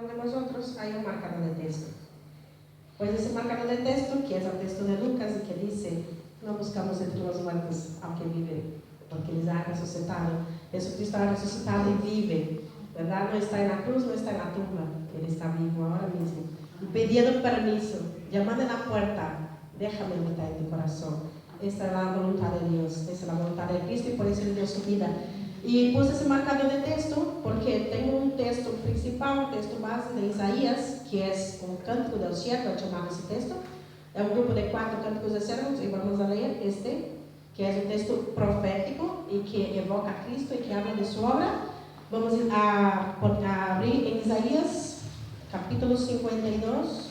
de nosotros hay un marcador de texto. Pues ese marcador de texto, que es el texto de Lucas y que dice, no buscamos entre los muertos al que vive, porque Él ha resucitado. Jesucristo ha resucitado y vive, ¿verdad? No está en la cruz, no está en la tumba, Él está vivo ahora mismo. Y pidiendo permiso, llamando a la puerta, déjame habitar en tu corazón. Esta es la voluntad de Dios, esta es la voluntad de Cristo y por eso Él dio su vida. Y puse ese marcador de texto porque tengo un texto principal, un texto base de Isaías, que es un cántico del siervo, llamado ese texto. Es un grupo de 4 cánticos de siervos y vamos a leer este, que es un texto profético y que evoca a Cristo y que habla de su obra. Vamos a abrir en Isaías, capítulo 52.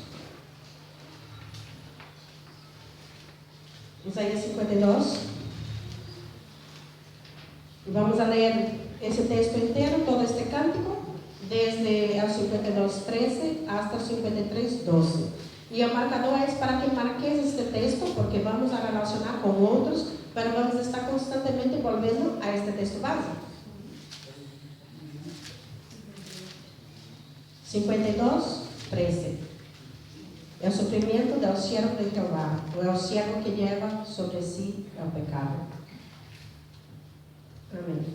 Isaías 52. Y vamos a leer ese texto entero, todo este cántico, desde el 52:13 hasta el 53:12. Y el marcador es para que marques este texto, porque vamos a relacionar con otros, pero vamos a estar constantemente volviendo a este texto base. 52:13. El sufrimiento del siervo de Jehová, o el siervo que lleva sobre sí el pecado. Amém.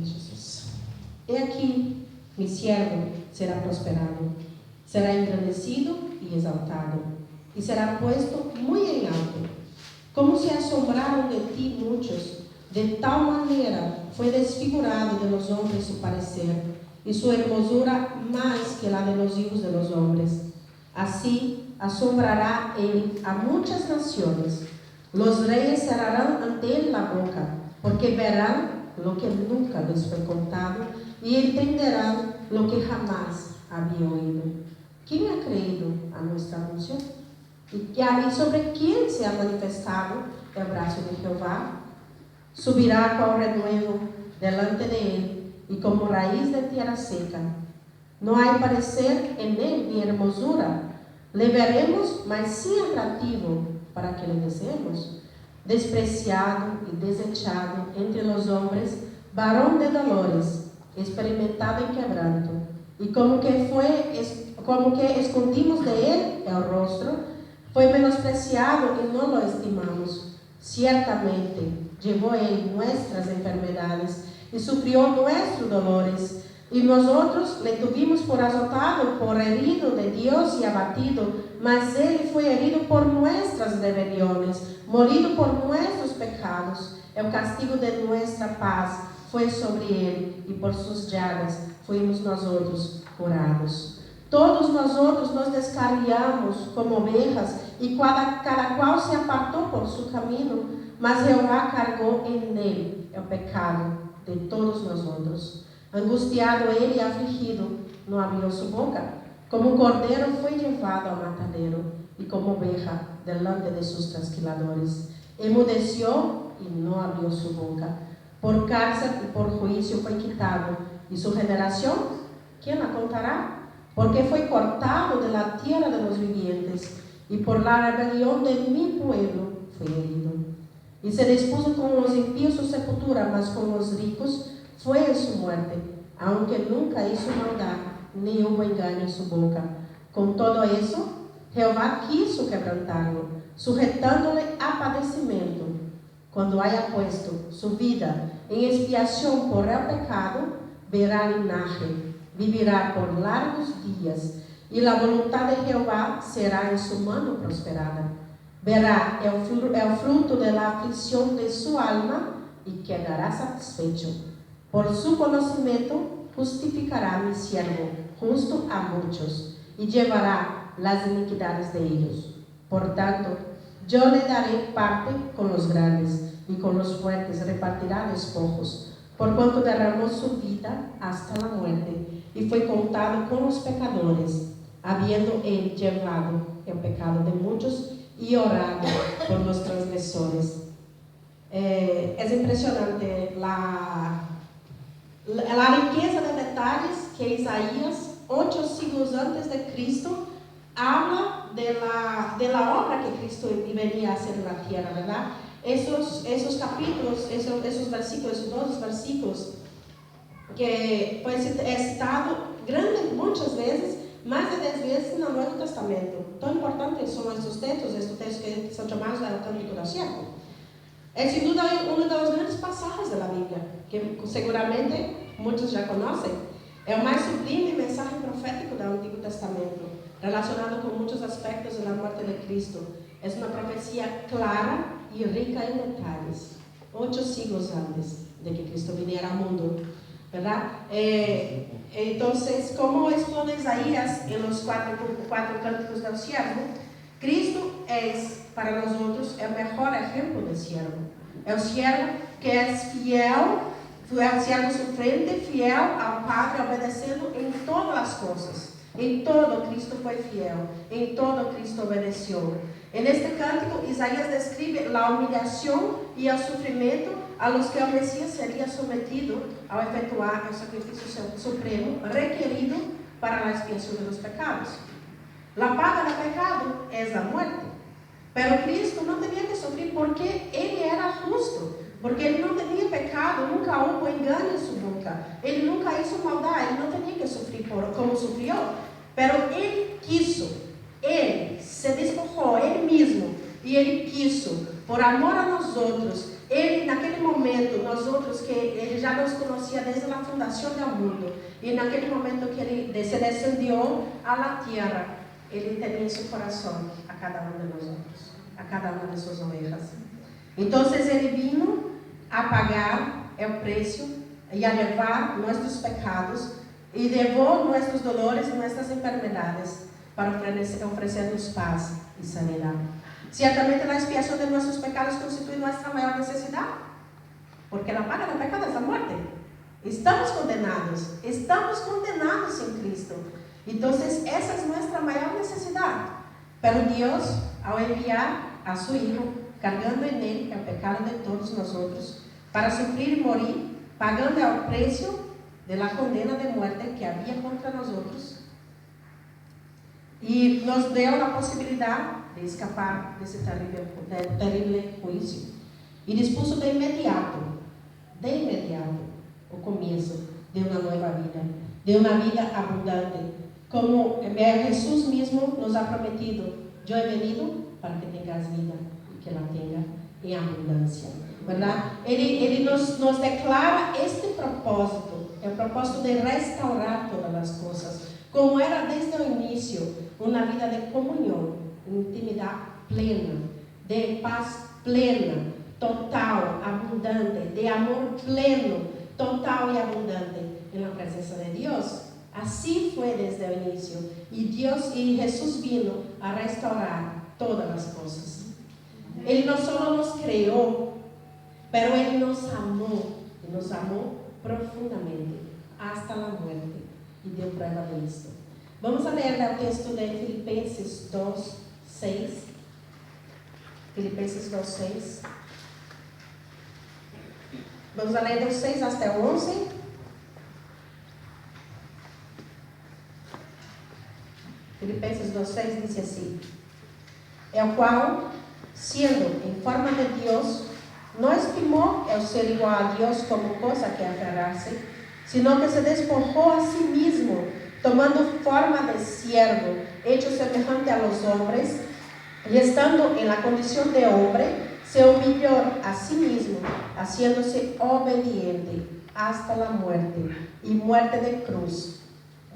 Jesus. He aqui, mi siervo será prosperado, será engrandecido y exaltado, y será puesto muy en alto. Como se asombraron de ti muchos, de tal manera fue desfigurado de los hombres su parecer, y su hermosura más que la de los hijos de los hombres. Así asombrará él a muchas naciones. Los reyes cerrarán ante él la boca, porque verán lo que nunca les fue contado y entenderán lo que jamás había oído. ¿Quién ha creído a nuestra anuncio? ¿Y sobre quién se ha manifestado el brazo de Jehová? Subirá cual renuevo delante de él y como raíz de tierra seca. No hay parecer en él ni hermosura. Le veremos, mas sí atractivo para que le deseemos. Despreciado y desechado entre los hombres, varón de dolores, experimentado en quebranto, y como que escondimos de él el rostro, fue menospreciado y no lo estimamos. Ciertamente llevó él nuestras enfermedades y sufrió nuestros dolores, y nosotros le tuvimos por azotado, por herido de Dios y abatido, mas él fue herido por nuestras rebeliones, molido por nuestros pecados. El castigo de nuestra paz fue sobre él, y por sus llagas fuimos nosotros curados. Todos nosotros nos descarriamos como ovejas, y cada cual se apartó por su camino, mas Jehová cargó en él el pecado de todos nosotros. Angustiado él y afligido, no abrió su boca. Como un cordero fue llevado al matadero, y como oveja delante de sus trasquiladores. Enmudeció y no abrió su boca. Por cárcel y por juicio fue quitado. ¿Y su generación? ¿Quién la contará? Porque fue cortado de la tierra de los vivientes, y por la rebelión de mi pueblo fue herido. Y se dispuso con los impíos su sepultura, mas con los ricos fue en su muerte, aunque nunca hizo maldad, ni hubo engaño en su boca. Con todo eso, Jehová quiso quebrantarlo, sujetándole a padecimiento. Cuando haya puesto su vida en expiación por el pecado, verá linaje, vivirá por largos días, y la voluntad de Jehová será en su mano prosperada. Verá el fruto de la aflicción de su alma y quedará satisfecho. Por su conocimiento justificará a mi siervo justo a muchos, y llevará las iniquidades de ellos. Por tanto, yo le daré parte con los grandes, y con los fuertes repartirá despojos, por cuanto derramó su vida hasta la muerte, y fue contado con los pecadores, habiendo él llevado el pecado de muchos y orado por los transgresores. Es impresionante la riqueza de detalles que Isaías, 8 siglos antes de Cristo, habla de la obra que Cristo venía a hacer en la tierra, ¿verdad? Esos capítulos, esos versículos, esos 12 versículos, que pues, es citado grandes veces, más de 10 veces en el Nuevo Testamento. Tan importantes son estos textos que são chamados de Cântico do Siervo. É sin duda uno de los grandes pasajes de la Biblia, que seguramente muchos ya conocen. É o mais sublime mensaje profético del Antiguo Testamento, relacionado con muchos aspectos de la muerte de Cristo. Es una profecía clara y rica en detalles, 8 siglos antes de que Cristo viniera al mundo, ¿verdad? Entonces, como expone Isaías en los cuatro cánticos del siervo, Cristo es para nosotros el mejor ejemplo de siervo. El siervo que es fiel, fue el siervo sufriente, fiel al Padre, obedeciendo en todas las cosas. En todo Cristo fue fiel, en todo Cristo obedeció. En este cántico, Isaías describe la humillación y el sufrimiento a los que el Mesías sería sometido al efectuar el sacrificio supremo requerido para la expiación de los pecados. La paga del pecado es la muerte, pero Cristo no tenía que sufrir porque Él era justo, porque Él no tenía pecado, nunca hubo engaño en su boca, Él nunca hizo maldad, Él no tenía que sufrir como sufrió, pero Él quiso, Él se despojó Él mismo y Él quiso, por amor a nosotros. Ele, naquele momento, nós outros que Ele já nos conhecia desde a fundação do mundo, e naquele momento que Ele se descendeu à la tierra, Ele tinha em seu coração a cada um de nós outros, a cada uma de suas ovelhas. Então, Ele vino a pagar o preço e a levar nossos pecados e levou nossos dolores e nossas enfermidades para oferecer-nos paz e sanidade. Ciertamente la expiación de nuestros pecados constituye nuestra mayor necesidad, porque la paga del pecado es la muerte. Estamos condenados en Cristo. Entonces esa es nuestra mayor necesidad. Pero Dios, al enviar a su Hijo, cargando en Él el pecado de todos nosotros, para sufrir y morir, pagando el precio de la condena de muerte que había contra nosotros, y nos dio la posibilidad de escapar desse terrible juízo. E dispuso de imediato, o começo de uma nova vida, de uma vida abundante, como Jesús mesmo nos ha prometido: yo he venido para que tengas vida e que la tenga em abundância, ¿verdad? Ele nos declara este propósito, o propósito de restaurar todas as coisas, como era desde o início, uma vida de comunhão, intimidade plena, de paz plena, total, abundante, de amor pleno, total e abundante en la presença de Deus. Assim foi desde o início. E Jesus vino a restaurar todas as coisas. Ele não só nos criou, pero Ele nos amou, e nos amou profundamente, hasta a muerte, e deu prova disso. Vamos a ler o texto de Filipenses 2:6. Filipenses 2:6. Vamos a ler do 6 até o 11. Filipenses 2:6 diz assim: el qual, sendo em forma de Deus, não estimou el ser igual a Deus como coisa que aferrar-se, sino que se despojou a si mismo, tomando forma de siervo, hecho semejante a los hombres, y estando en la condición de hombre, se humilló a sí mismo, haciéndose obediente hasta la muerte, y muerte de cruz.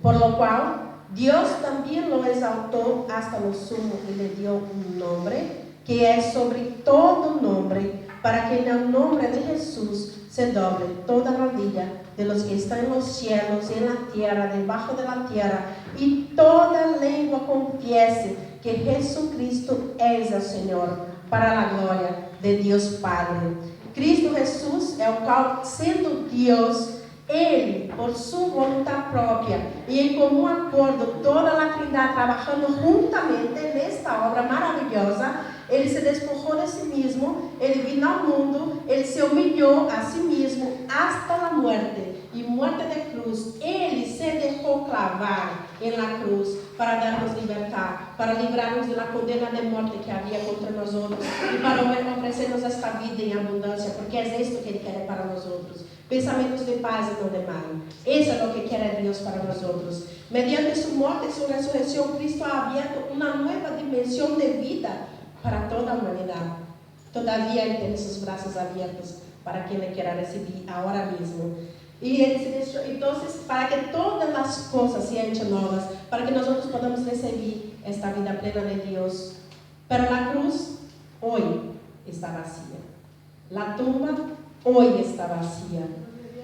Por lo cual, Dios también lo exaltó hasta lo sumo y le dio un nombre, que es sobre todo nombre, para que en el nombre de Jesús se doble toda rodilla de los que están en los cielos y en la tierra, debajo de la tierra, y toda lengua confiese que Jesucristo es el Señor, para la gloria de Dios Padre. Cristo Jesús, el cual, siendo Dios, Ele, por su voluntad propia y en común acuerdo, toda la Trinidad trabajando juntamente en esta obra maravillosa, Ele se despojó de sí mismo, Ele vino al mundo, Ele se humilló a sí mismo hasta la muerte y muerte de cruz. Ele se dejó clavar en la cruz para darnos libertad, para librarnos de la condena de muerte que había contra nosotros y para ofrecernos esta vida en abundancia, porque es esto que Ele quer para nosotros. pensamientos de paz y no de mal. Eso es lo que quiere Dios para nosotros. Mediante su muerte y su resurrección, Cristo ha abierto una nueva dimensión de vida para toda la humanidad. Todavía Él tiene sus brazos abiertos para quien le quiera recibir ahora mismo. Y entonces, para que todas las cosas sean hechas nuevas, para que nosotros podamos recibir esta vida plena de Dios. Pero la cruz hoy está vacía. La tumba hoy está vacía.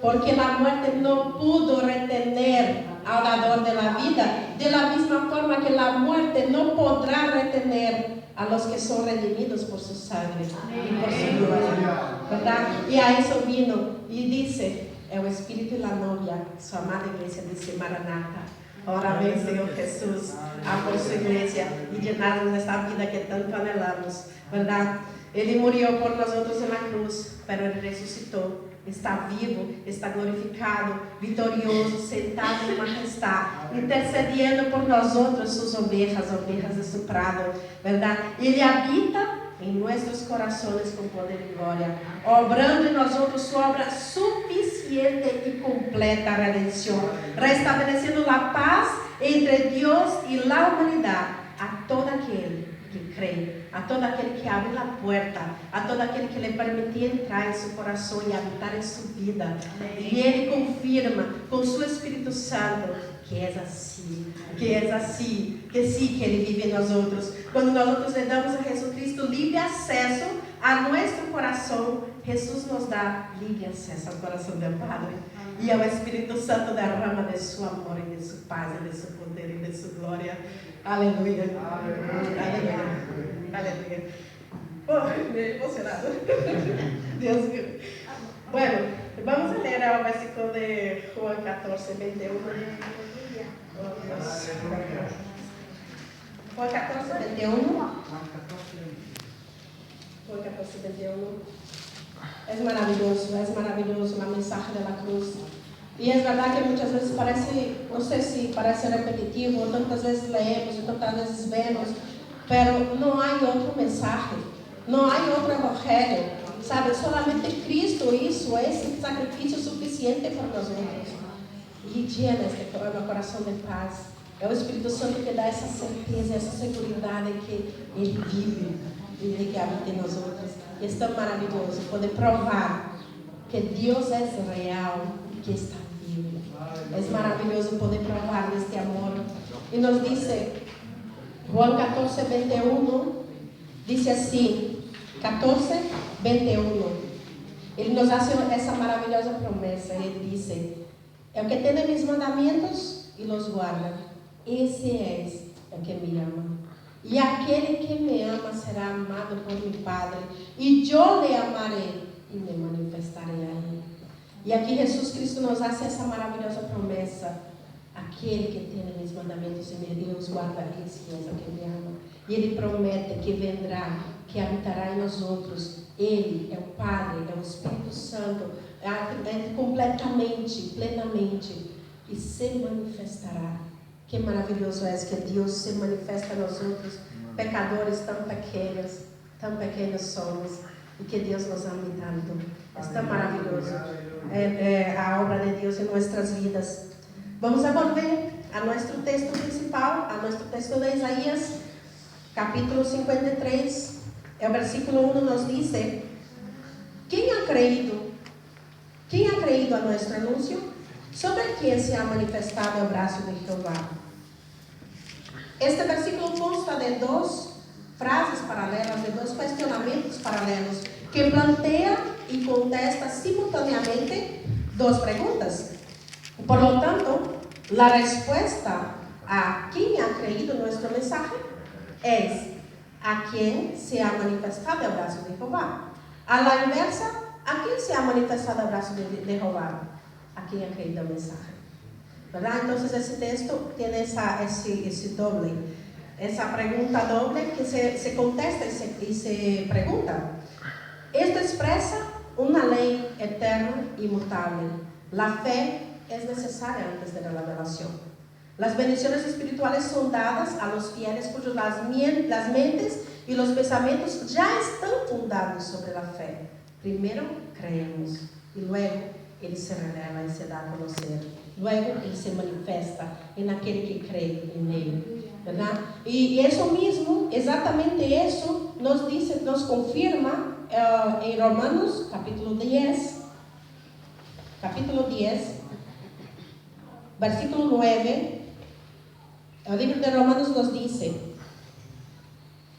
Porque la muerte no pudo retener al dador de la vida, de la misma forma que la muerte no podrá retener a los que son redimidos por su sangre y por su gloria, ¿verdad? Y a eso vino y dice el Espíritu y la novia, su amada iglesia, dice: Maranata, ahora ven Señor Jesús, a por su iglesia y llenarnos de esta vida que tanto anhelamos, ¿verdad? Él murió por nosotros en la cruz, pero Él resucitó. Está vivo, está glorificado, victorioso, sentado en majestad, intercediendo por nosotros, sus ovejas de su prado, ¿verdad? Ele habita em nossos corações com poder e glória, obrando em nosotros su obra suficiente e completa redenção, restabelecendo a paz entre Deus e a humanidade, a todo aquele que cree, a todo aquele que abre a porta, a todo aquele que lhe permite entrar em seu coração e habitar em sua vida. Amém. E Ele confirma com seu Espírito Santo que é assim, que sim, que Ele vive em nós outros. Quando nós lhe damos a Jesus Cristo livre acesso a nosso coração, Jesus nos dá livre acesso ao coração do Padre. E o Espírito Santo derrama de seu amor e de sua paz, e de seu poder e de sua glória. Aleluia. Aleluia. Aleluia. Oh, me he emocionado. Dios mío. Bueno, vamos a leer el versículo de Juan 14, 21. Juan 14, 21. Juan 14, 21. Es maravilloso la mensaje de la cruz. Y es verdad que muchas veces parece, no sé si parece repetitivo, tantas veces leemos y tantas veces vemos, pero no hay otro mensaje, no hay otro evangelio, ¿sabe? Solamente Cristo hizo ese sacrificio suficiente por nosotros. Y llena este corazón de paz. É o Espírito Santo que dá essa certeza, essa segurança de que Ele vive e de que habita em nós outros. E é tão maravilhoso poder provar que Deus é real e que está vivo. É maravilhoso poder provar deste amor. E nos diz, Juan 14, 21, diz assim, 14, 21. Ele nos faz essa maravilhosa promessa. Ele diz: el que tem mis mandamentos e los guarda, esse é o que me ama. E aquele que me ama será amado por mi Padre, e eu le amaré e me manifestarei a ele. E aqui Jesus Cristo nos faz essa maravilhosa promessa: aquele que tem mis mandamentos e os guarda, esse é o que me ama. E Ele promete que vendrá, que habitará em nós outros. Ele é o Padre, é o Espírito Santo, é completamente, plenamente, e se manifestará. Que maravilhoso é que Deus se manifesta a nós outros, pecadores tão pequenos somos, e que Deus nos ama tanto. É tão maravilhoso a obra de Deus em nossas vidas. Vamos a volver a nosso texto principal, a nosso texto de Isaías, capítulo 53, o versículo 1 nos diz: quem ha creído a nosso anúncio? Sobre quem se ha manifestado o braço de Jeová? Este versículo consta de duas frases paralelas, de dois questionamentos paralelos, que plantea e contesta simultaneamente duas perguntas. Por lo tanto, a resposta a quem ha creído nosso mensaje é a quem se ha manifestado o braço de Jeová. A la inversa, a quem se ha manifestado o braço de Jeová? A quem ha creído el mensaje, ¿verdad? Entonces ese texto tiene ese doble, esa pregunta doble que se contesta y se pregunta. Esto expresa una ley eterna, inmutable. La fe es necesaria antes de la revelación. Las bendiciones espirituales son dadas a los fieles cuyas las mentes y los pensamientos ya están fundados sobre la fe. Primero creemos y luego Ele se revela e se dá a conhecer. Luego, Ele se manifesta em aquele que crê nele. ¿Verdad? E isso mesmo, exatamente isso, nos diz, nos confirma em Romanos, capítulo 10, versículo 9. O livro de Romanos nos diz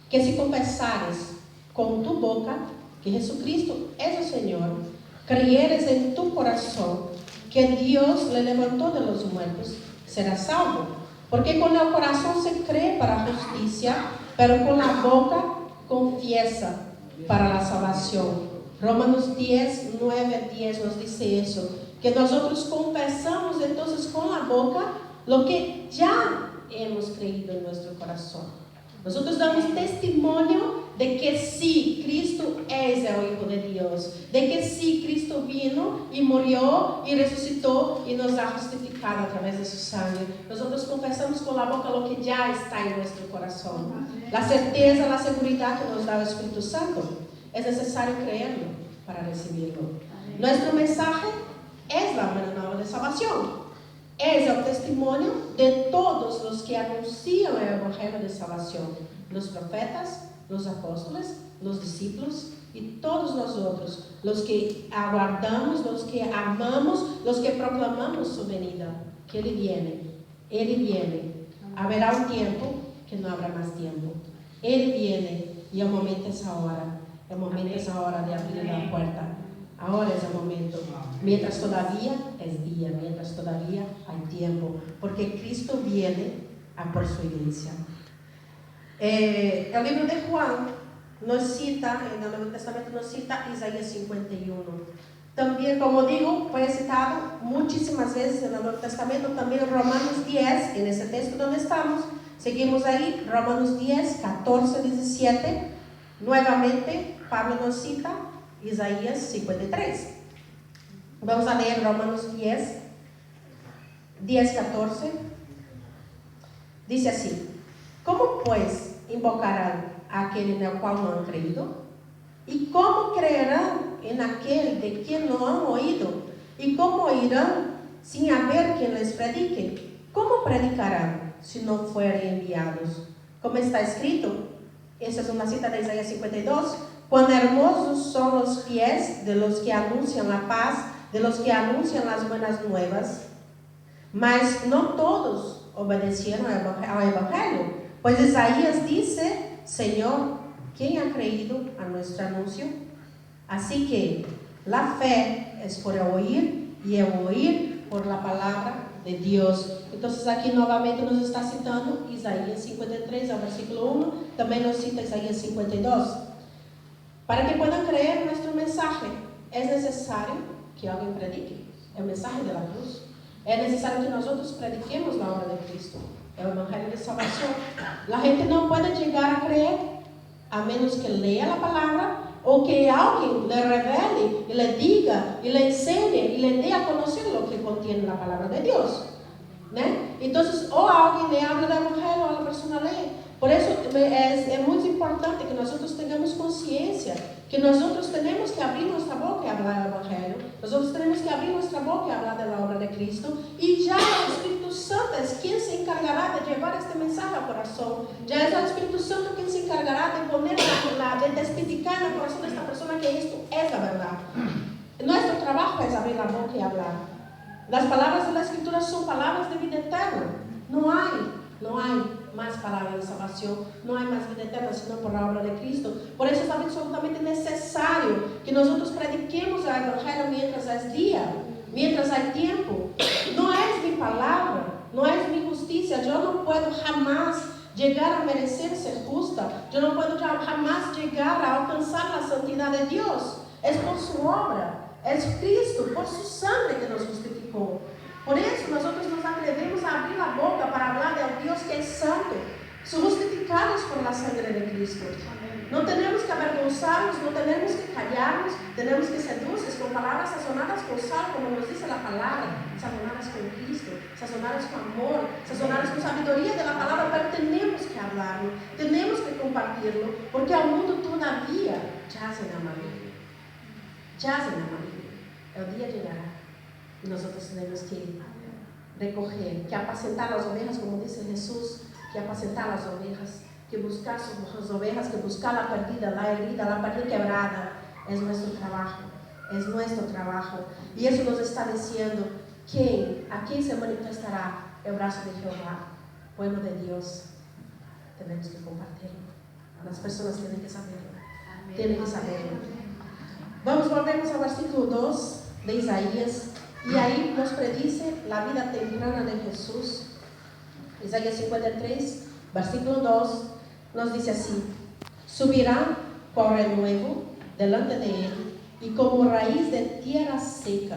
que se confessares com tu boca que Jesucristo é o Senhor, creyeres en tu corazón que Dios le levantó de los muertos, serás salvo. Porque con el corazón se cree para justicia, pero con la boca confiesa para la salvación. Romanos 10, 9, 10 nos dice eso, que nosotros confesamos entonces con la boca lo que ya hemos creído en nuestro corazón. Nosotros damos testimonio de que sí, Cristo es el Hijo de Dios, de que sí, Cristo vino y murió y resucitó y nos ha justificado a través de su sangre. Nosotros confesamos con la boca lo que ya está en nuestro corazón. La certeza, la seguridad que nos da el Espíritu Santo. Es necesario creerlo para recibirlo. Nuestro mensaje es la buena nueva de salvación. Es el testimonio de todos los que anuncian el Evangelio de salvación. Los profetas, los apóstoles, los discípulos y todos nosotros, los que aguardamos, los que amamos, los que proclamamos su venida, que Él viene, habrá un tiempo que no habrá más tiempo, Él viene y el momento es ahora de abrir la puerta, ahora es el momento, mientras todavía es día, mientras todavía hay tiempo, porque Cristo viene a por su iglesia. El libro de Juan nos cita, en el Nuevo Testamento nos cita Isaías 51. También, como digo, fue citado muchísimas veces en el Nuevo Testamento, también Romanos 10, en ese texto donde estamos, seguimos ahí, Romanos 10, 14, 17, nuevamente Pablo nos cita Isaías 53. Vamos a leer Romanos 10, 14, dice así: ¿Cómo pues invocarán a aquel en el cual no han creído? ¿Y cómo creerán en aquel de quien no han oído? ¿Y cómo irán sin haber quien les predique? ¿Cómo predicarán si no fueren enviados? Como está escrito, esta es una cita de Isaías 52, cuán hermosos son los pies de los que anuncian la paz, de los que anuncian las buenas nuevas. Mas no todos obedecieron al Evangelio. Pues Isaías dice: Señor, ¿quién ha creído a nuestro anuncio? Así que la fe es por el oír y el oír por la palabra de Dios. Entonces aquí nuevamente nos está citando Isaías 53, al versículo 1, también nos cita Isaías 52. Para que puedan creer en nuestro mensaje, es necesario que alguien predique el mensaje de la cruz. Es necesario que nosotros prediquemos la obra de Cristo, el Evangelio de salvación. La gente no puede llegar a creer a menos que lea la palabra o que alguien le revele y le diga y le enseñe y le dé a conocer lo que contiene la palabra de Dios, ¿no? Entonces, o alguien le habla del Evangelio o la persona lee. Por eso es muy importante que nosotros tengamos conciencia que nosotros tenemos que abrir nuestra boca y hablar del Evangelio. Nosotros tenemos que abrir nuestra boca y hablar de la obra de Cristo. Y ya el Espíritu Santo es quien se encargará de llevar este mensaje al corazón. Ya es el Espíritu Santo quien se encargará de poner de testificar en el corazón de esta persona que esto es la verdad. Nuestro trabajo es abrir la boca y hablar. Las palabras de la Escritura son palabras de vida eterna. No hay más palabras de salvación, no hay más vida eterna sino por la obra de Cristo. Por eso es absolutamente necesario que nosotros prediquemos el Evangelio mientras es día, mientras hay tiempo. No es mi palabra, no es mi justicia. Yo no puedo jamás llegar a merecer ser justa. Yo no puedo jamás llegar a alcanzar la santidad de Dios. Es por su obra, es Cristo, por su sangre que nos justificó. Por eso nosotros nos atrevemos a abrir la boca para hablar del Dios que es santo, justificados por la sangre de Cristo. No tenemos que avergonzarnos, no tenemos que callarnos, tenemos que ser dulces con palabras sazonadas con sal, como nos dice la palabra, sazonadas con Cristo, sazonadas con amor, sazonadas con sabiduría de la palabra, pero tenemos que hablarlo, tenemos que compartirlo, porque al mundo todavía yace en el maligno. El día llegará Y nosotros tenemos que recoger, que apacentar las ovejas, como dice Jesús, que apacentar las ovejas, que buscar las ovejas, que buscar la perdida, la herida, la perdida quebrada. Es nuestro trabajo, es nuestro trabajo. Y eso nos está diciendo a quién se manifestará el brazo de Jehová. Pueblo de Dios, tenemos que compartirlo. Las personas tienen que saberlo. Tienen que saberlo. Volvemos al versículo 2 de Isaías. Y ahí nos predice la vida temprana de Jesús. Isaías 53, versículo 2, nos dice así: subirá cual renuevo delante de él, y como raíz de tierra seca.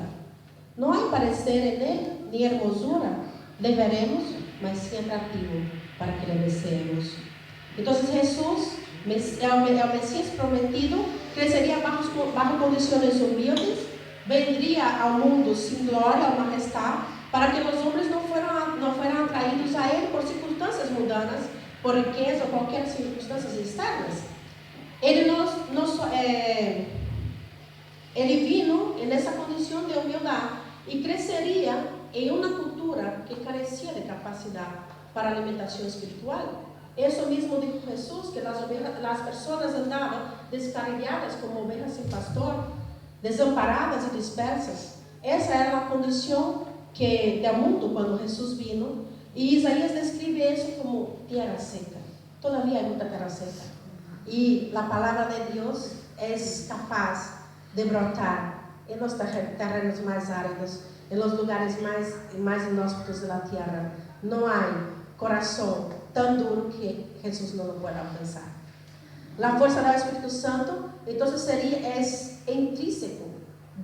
No hay parecer en él, ni hermosura. Le veremos, mas siempre activo, para que le deseemos. Entonces Jesús, el Mesías prometido, crecería bajo condiciones humildes, vendría al mundo sin gloria o majestad, para que los hombres no fueran atraídos a él por circunstancias mundanas, por riqueza o cualquier circunstancias externas. Él vino en esa condición de humildad y crecería en una cultura que carecía de capacidad para alimentación espiritual. Eso mismo dijo Jesús, que las personas andaban descarriadas como ovejas sin pastor, desamparadas y dispersas. Esa era la condición del mundo cuando Jesús vino. Y Isaías describe eso como tierra seca. Todavía hay mucha tierra seca. Y la palabra de Dios es capaz de brotar en los terrenos más áridos, en los lugares más inhóspitos de la tierra. No hay corazón tan duro que Jesús no lo pueda alcanzar. La fuerza del Espíritu Santo, entonces es intrínseco.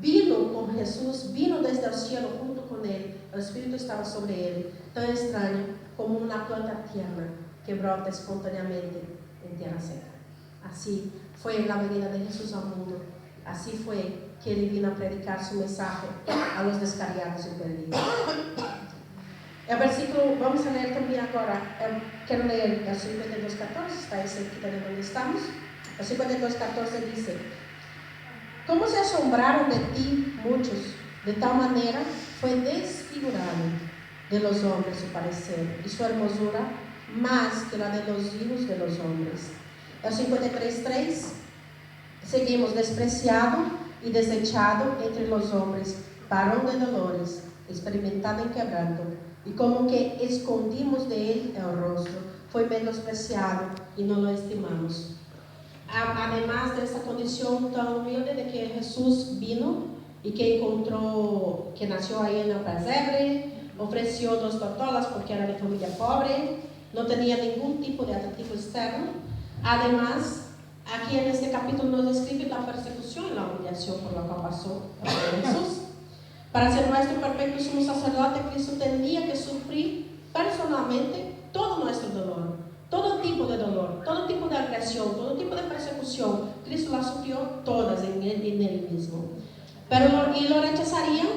Vino con Jesús, vino desde el cielo junto con él. El Espíritu estaba sobre él, tan extraño como una planta tierna que brota espontáneamente en tierra seca. Así fue la venida de Jesús al mundo. Así fue que él vino a predicar su mensaje a los descarriados y perdidos. El versículo, vamos a leer también ahora, quiero leer el 52:14, está ahí cerquita de donde estamos. El 52:14 dice: ¿cómo se asombraron de ti muchos? De tal manera fue desfigurado de los hombres su parecer, y su hermosura más que la de los hijos de los hombres. El 53:3, seguimos: despreciado y desechado entre los hombres, varón de dolores, experimentado en quebranto, y como que escondimos de él el rostro, fue menospreciado y no lo estimamos. Además de esa condición tan humilde de que Jesús vino y que nació ahí en el pesebre, ofreció 2 tortolas porque era de familia pobre, no tenía ningún tipo de atractivo externo. Además, aquí en este capítulo nos describe la persecución y la humillación por la cual pasó Jesús. Para ser nuestro perfecto sumo sacerdote, Cristo tenía que sufrir personalmente todo nuestro dolor, todo tipo de dolor, todo tipo de agresión, todo tipo de persecución. Cristo las sufrió todas en él mismo. Y lo rechazarían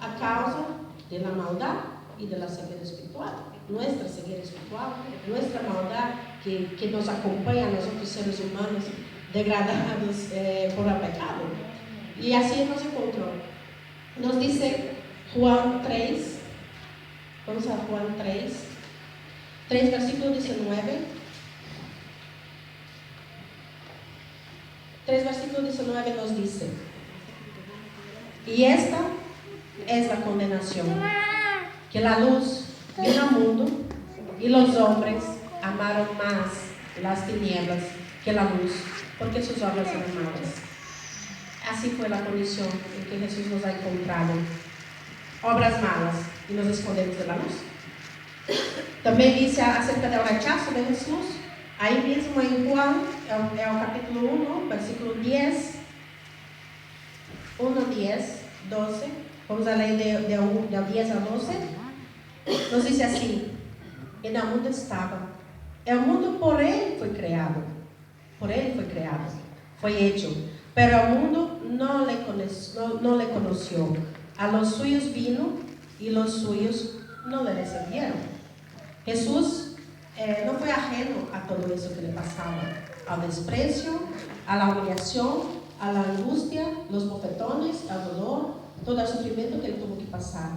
a causa de la maldad y de la ceguera espiritual. Nuestra ceguera espiritual, nuestra maldad que nos acompaña a nosotros seres humanos degradados por el pecado. Y así nos encontró. Nos dice Juan 3, vamos a Juan 3 versículo 19. 3 versículo 19 nos dice: y esta es la condenación, que la luz vino al mundo y los hombres amaron más las tinieblas que la luz, porque sus obras eran malas. Así fue la condición en que Jesús nos ha encontrado: obras malas, y nos escondemos de la luz. También dice acerca del rechazo de Jesús, ahí mismo en Juan, el capítulo 1, versículo 10, 1, 10, 12, vamos a leer del 10 al 12, nos dice así: en el mundo estaba, el mundo por él fue creado, fue hecho, pero el mundo no le conoció. A los suyos vino y los suyos no le recibieron. Jesús no fue ajeno a todo eso que le pasaba, al desprecio, a la humillación, a la angustia, los bofetones, al dolor, todo el sufrimiento que Él tuvo que pasar.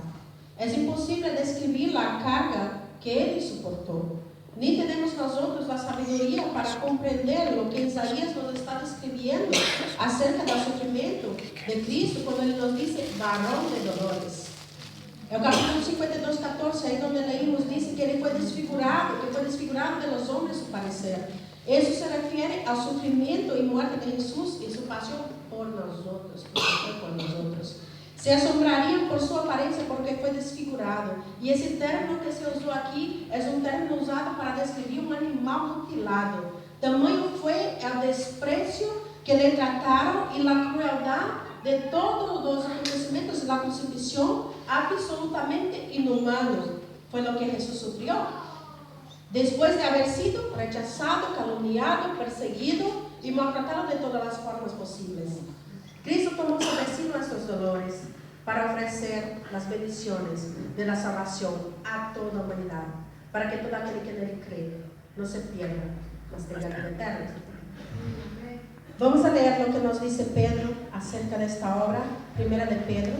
Es imposible describir la carga que Él soportó. Ni tenemos nosotros la sabiduría para comprender lo que Isaías nos está describiendo acerca del sufrimiento de Cristo cuando Él nos dice varón de dolores. El capítulo 52, 14, ahí donde leímos, dice que Él fue desfigurado de los hombres su parecer. Eso se refiere al sufrimiento y muerte de Jesús y su pasión por nosotros, por nosotros. Se asombrarían por su apariencia porque fue desfigurado. Y ese término que se usó aquí es un término usado para describir un animal mutilado. Tamanho fue el desprecio que le trataron y la crueldad de todos los acontecimientos de la crucifixión, absolutamente inhumano. Fue lo que Jesús sufrió. Después de haber sido rechazado, calumniado, perseguido y maltratado de todas las formas posibles. Cristo tomó sobre sí nuestros dolores para ofrecer las bendiciones de la salvación a toda la humanidad, para que todo aquel que en Él cree no se pierda, mas tenga vida eterna. Vamos a leer lo que nos dice Pedro acerca de esta obra. Primera de Pedro,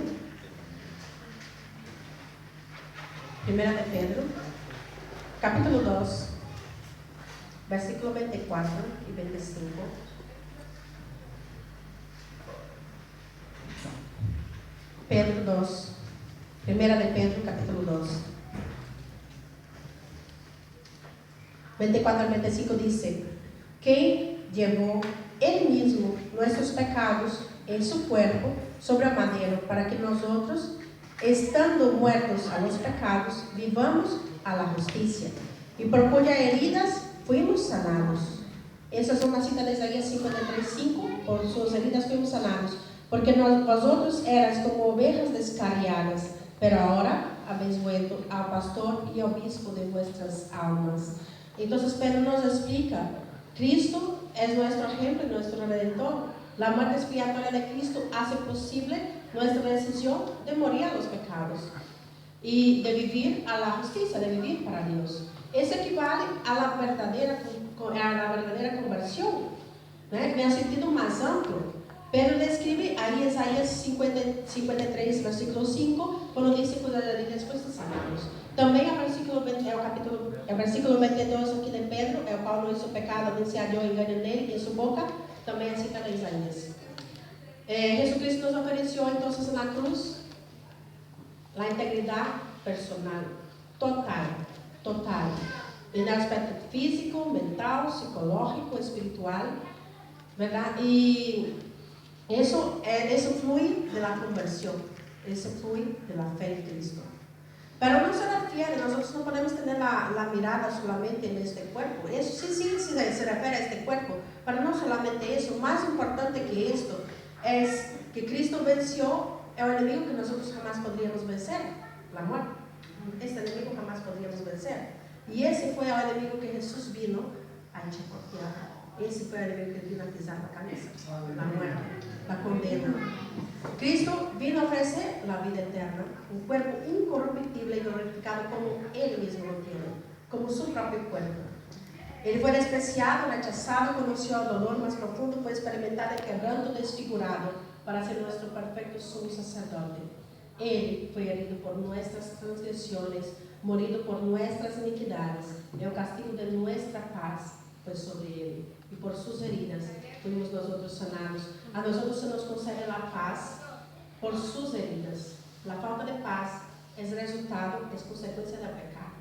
capítulo 2, versículo 24 y 25. Pedro 2, primera de Pedro, capítulo 2, 24 al 25 dice: que llevó Él mismo nuestros pecados en su cuerpo sobre el madero, para que nosotros, estando muertos a los pecados, vivamos a la justicia, y por cuyas heridas fuimos sanados. Esa es una cita de Isaías 53:5. Por sus heridas fuimos sanados, porque vosotros eras como ovejas descarriadas, pero ahora habéis vuelto al pastor y obispo de vuestras almas. Entonces Pedro nos explica: Cristo es nuestro ejemplo y nuestro redentor. La muerte expiatoria de Cristo hace posible nuestra decisión de morir a los pecados y de vivir a la justicia, de vivir para Dios. Eso equivale a la verdadera conversión, ¿no? En el sentido más amplio. Pedro describe ahí Isaías 53, versículo 5, cuando dice que después de sanados. Também el versículo 22 aqui de Pedro, el cual no hizo pecado, ni se halló engaño en él y en su boca, também es cita de Isaías. Jesucristo nos ofreció entonces en la cruz la integridad personal, total, en el aspecto físico, mental, psicológico, espiritual, ¿verdad? Y eso fluye de la conversión, eso fluye de la fe en Cristo. Pero no se refiere, nosotros no podemos tener la mirada solamente en este cuerpo. Eso sí se refiere a este cuerpo, pero no solamente eso. Más importante que esto es que Cristo venció el enemigo que nosotros jamás podríamos vencer, la muerte. Este enemigo jamás podríamos vencer. Y ese fue el enemigo que Jesús vino a echar por tierra. Ese fue el enemigo que vino a pisar la cabeza, la muerte, la condena. Cristo vino a ofrecer la vida eterna, un cuerpo incorruptible y glorificado como Él mismo lo tiene, como su propio cuerpo. Él fue despreciado, rechazado, conoció el dolor más profundo, fue experimentado el quebranto, desfigurado, para ser nuestro perfecto sumo sacerdote. Él fue herido por nuestras transgresiones, morido por nuestras iniquidades, y el castigo de nuestra paz fue sobre Él, y por sus heridas fuimos nosotros sanados. A nosotros se nos concede la paz por sus heridas. La falta de paz es resultado, es consecuencia del pecado.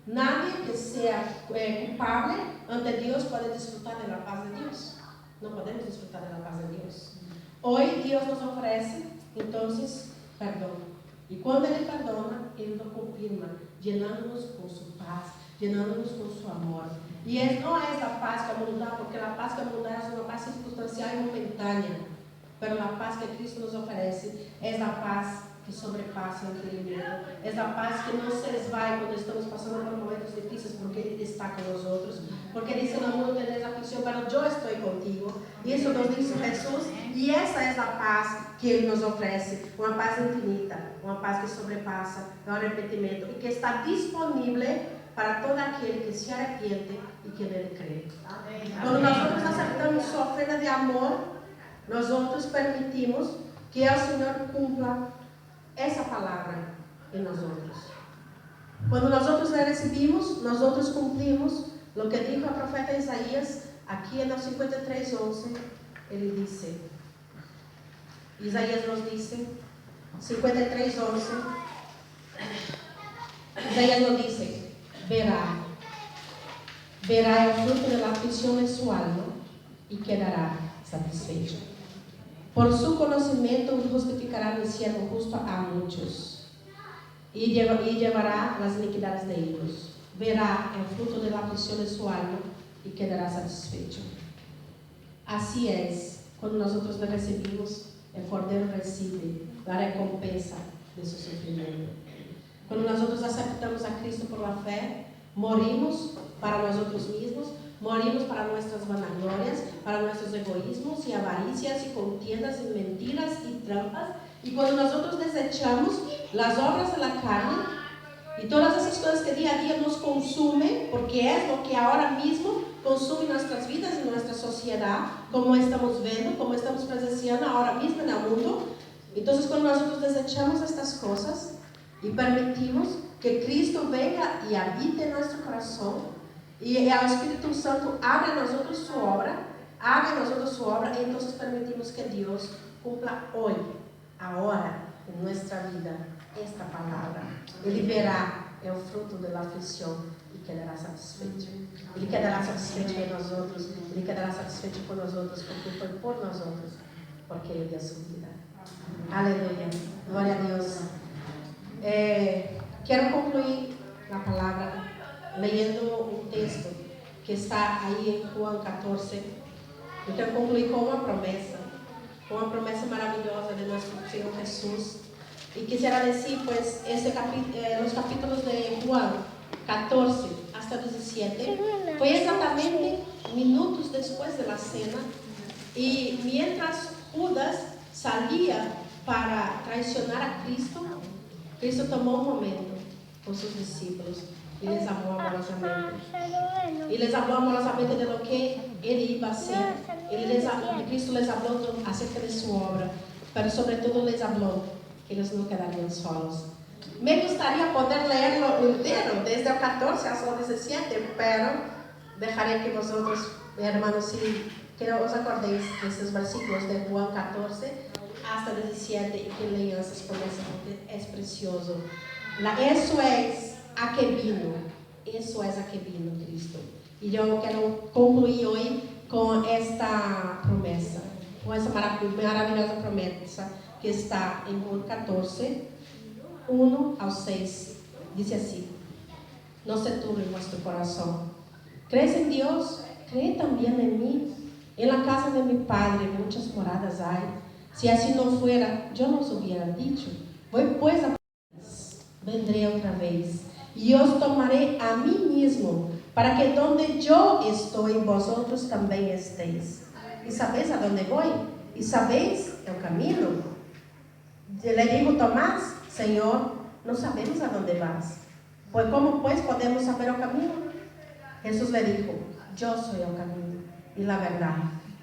Nadie que sea culpable ante Dios puede disfrutar de la paz de Dios. No podemos disfrutar de la paz de Dios. Hoy Dios nos ofrece entonces perdón. Y cuando Él perdona, Él lo confirma, llenándonos con su paz, llenándonos con su amor. Y no es la paz que el mundo da, porque la paz que el mundo da es una paz circunstancial y momentánea. Pero la paz que Cristo nos ofrece es la paz que sobrepasa el entendimiento. Es la paz que no se desvaya cuando estamos pasando por momentos difíciles, porque Él está con nosotros. Porque dice: no mundo tenéis aflicción, pero yo estoy contigo. Y eso nos dice Jesús. Y esa es la paz que Él nos ofrece. Una paz infinita, una paz que sobrepasa el arrepentimiento y que está disponible para todo aquel que se arrepiente y que en Él cree. Cuando nosotros aceptamos su ofrenda de amor, nosotros permitimos que el Señor cumpla esa palabra en nosotros. Cuando nosotros la recibimos, nosotros cumplimos lo que dijo el profeta Isaías aquí en el 53:11. Él dice, Isaías nos dice, 53:11, Isaías nos dice, verá el fruto de la aflicción en su alma y quedará satisfecho. Por su conocimiento justificará mi siervo justo a muchos y llevará las iniquidades de ellos. Verá el fruto de la aflicción en su alma y quedará satisfecho. Así es, cuando nosotros le recibimos, el Cordero recibe la recompensa de su sufrimiento. Cuando nosotros aceptamos a Cristo por la fe, morimos para nosotros mismos, morimos para nuestras vanaglorias, para nuestros egoísmos y avaricias y contiendas y mentiras y trampas. Y cuando nosotros desechamos las obras de la carne y todas esas cosas que día a día nos consumen, porque es lo que ahora mismo consume nuestras vidas y nuestra sociedad, como estamos viendo, como estamos presenciando ahora mismo en el mundo. Entonces, cuando nosotros desechamos estas cosas y permitimos que Cristo venga y habite en nuestro corazón, y el Espíritu Santo haga en nosotros su obra, entonces permitimos que Dios cumpla hoy, ahora, en nuestra vida, esta palabra. Ele verá el fruto de la aflicción y quedará satisfecho. Ele quedará satisfecho en nosotros, Ele quedará satisfecho con nosotros, porque fue por nosotros, porque Ele dio su vida. Aleluya, gloria a Dios. Quiero concluir la palabra leyendo un texto que está ahí en Juan 14. Yo quiero concluir con una promesa maravillosa de nuestro Señor Jesús. Y quisiera decir, pues, los capítulos de Juan 14 hasta 17 fue exactamente minutos después de la cena, y mientras Judas salía para traicionar a Cristo, Cristo tomó un momento con sus discípulos y les habló amorosamente. Y les habló amorosamente de lo que Él iba a hacer. Cristo les habló acerca de su obra, pero sobre todo les habló que ellos no quedarían solos. Me gustaría poder leerlo entero, desde el 14 hasta el 17, pero dejaré que vosotros, hermanos, que os acordéis de estos versículos de Juan 14 hasta el 17 y que lean esas promesas, porque es precioso. Eso es a que vino Cristo. Y yo quiero concluir hoy con esta promesa, con esa maravillosa promesa que está en Juan 14, 1 al 6. Dice así: no se turbe vuestro corazón. ¿Crees en Dios? Cree también en mí. En la casa de mi Padre muchas moradas hay. Si así no fuera, yo no os hubiera dicho. Voy pues a vendré otra vez y os tomaré a mí mismo, para que donde yo estoy, vosotros también estéis. ¿Y sabéis a dónde voy? ¿Y sabéis el camino? Le dijo Tomás: Señor, no sabemos a dónde vas. Pues ¿cómo pues podemos saber el camino? Jesús le dijo: yo soy el camino y la verdad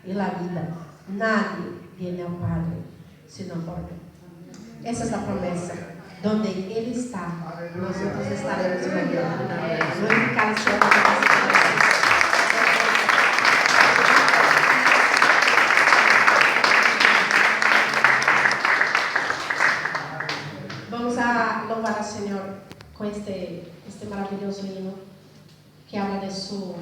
y la vida. Nadie viene al Padre sino por mí. Esa es la promesa. Donde Él está, nosotros estaremos con Él. Glorificado sea Dios. Vamos a louvar al Señor con este maravilloso himno que habla de su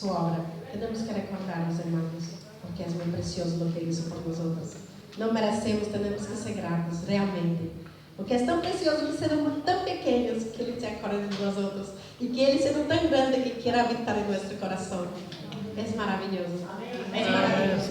obra. Tenemos que recordar, los hermanos, porque es muy precioso lo que hizo por nosotros. No merecemos, tenemos que ser gratos, realmente. Porque es tão precioso que seremos tão pequenos que Ele se acorda de nós outros, e que Ele sendo tão grande que quer habitar em nosso coração. É maravilhoso. É maravilhoso.